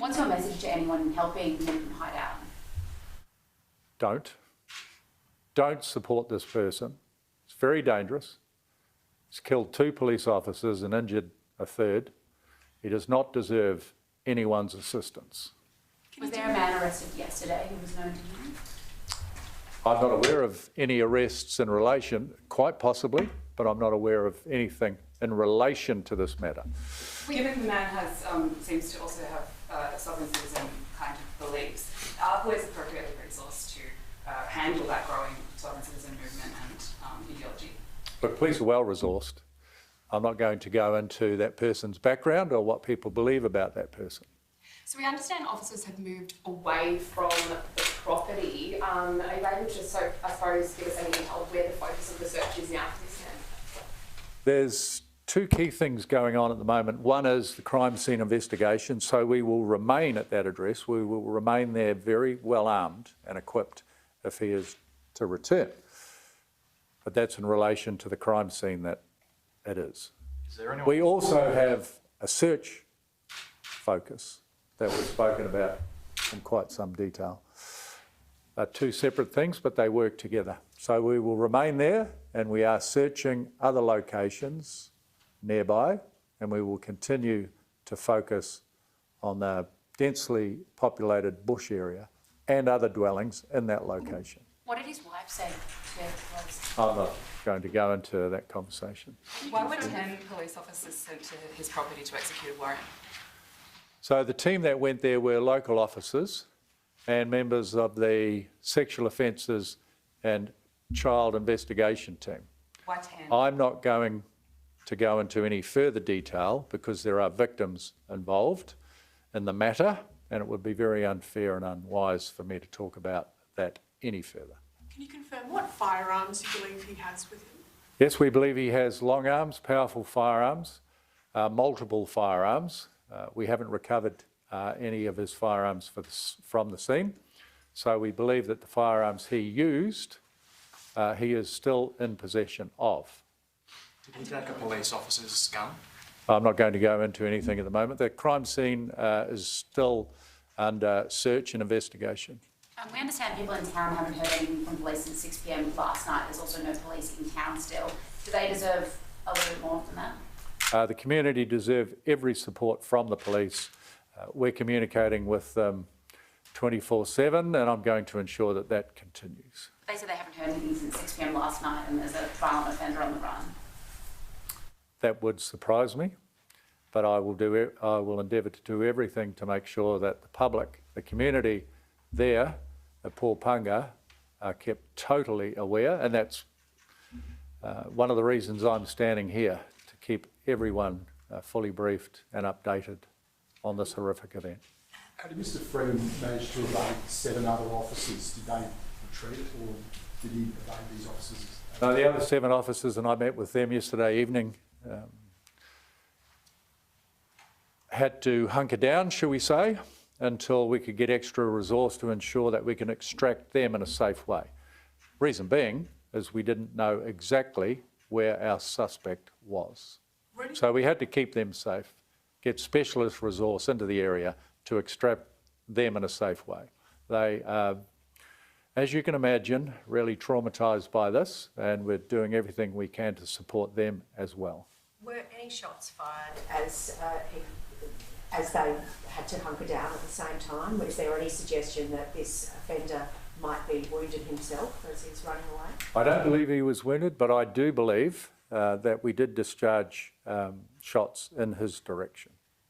What's your message to anyone helping him hide out? Don't support this person. It's very dangerous. He's killed 2 police officers and injured a 3rd. He does not deserve anyone's assistance. Was there a man arrested yesterday who was known to you? I'm not aware of any arrests in relation, quite possibly, but I'm not aware of anything in relation to this matter. Given the man seems to also have a sovereign citizen kind of beliefs, are police appropriately resourced to handle that growing sovereign citizen movement and ideology? But police are well resourced. I'm not going to go into that person's background or what people believe about that person. So we understand officers have moved away from the property. Are you able to, I suppose, give us any detail of where the focus of the search is now for this man? There's 2 key things going on at the moment. One is the crime scene investigation, so we will remain at that address. We will remain there very well armed and equipped if he is to return. But that's in relation to the crime scene that it is. We also have a search focus that was spoken about in quite some detail. 2 separate things, but they work together. So we will remain there, and we are searching other locations nearby, and we will continue to focus on the densely populated bush area and other dwellings in that location. What did his wife say to the police? I'm not going to go into that conversation. Why were 10 police officers sent to his property to execute a warrant? So the team that went there were local officers and members of the sexual offences and child investigation team. Why 10? I'm not going to go into any further detail because there are victims involved in the matter, and it would be very unfair and unwise for me to talk about that any further. Can you confirm what firearms you believe he has with him? Yes, we believe he has long arms, powerful firearms, multiple firearms. We haven't recovered any of his firearms from the scene, so we believe that the firearms he used, he is still in possession of. Did he take a police officer's gun? I'm not going to go into anything at the moment. The crime scene is still under search and investigation. We understand people in town haven't heard anything from police since 6 p.m. last night. There's also no police in town still. Do they deserve a little bit more than that? The community deserve every support from the police. We're communicating with them 24/7, and I'm going to ensure that that continues. They say they haven't heard anything since 6 p.m. last night, and there's a violent offender on the run. That would surprise me, but I will endeavour to do everything to make sure that the public, the community there at Paulpunga, are kept totally aware, and that's one of the reasons I'm standing here, to keep everyone fully briefed and updated on this horrific event. How did Mr. Freeman manage to evade 7 other officers? Did they retreat, or did he evade these officers? The other 7 officers, and I met with them yesterday evening, had to hunker down, shall we say, until we could get extra resource to ensure that we can extract them in a safe way. Reason being is we didn't know exactly where our suspect was. Really? So we had to keep them safe, get specialist resource into the area to extract them in a safe way. They are, as you can imagine, really traumatised by this, and we're doing everything we can to support them as well. Were any shots fired as they had to hunker down at the same time? Was there any suggestion that this offender might be wounded himself as he's running away? I don't believe he was wounded, but I do believe that we did discharge shots in his direction.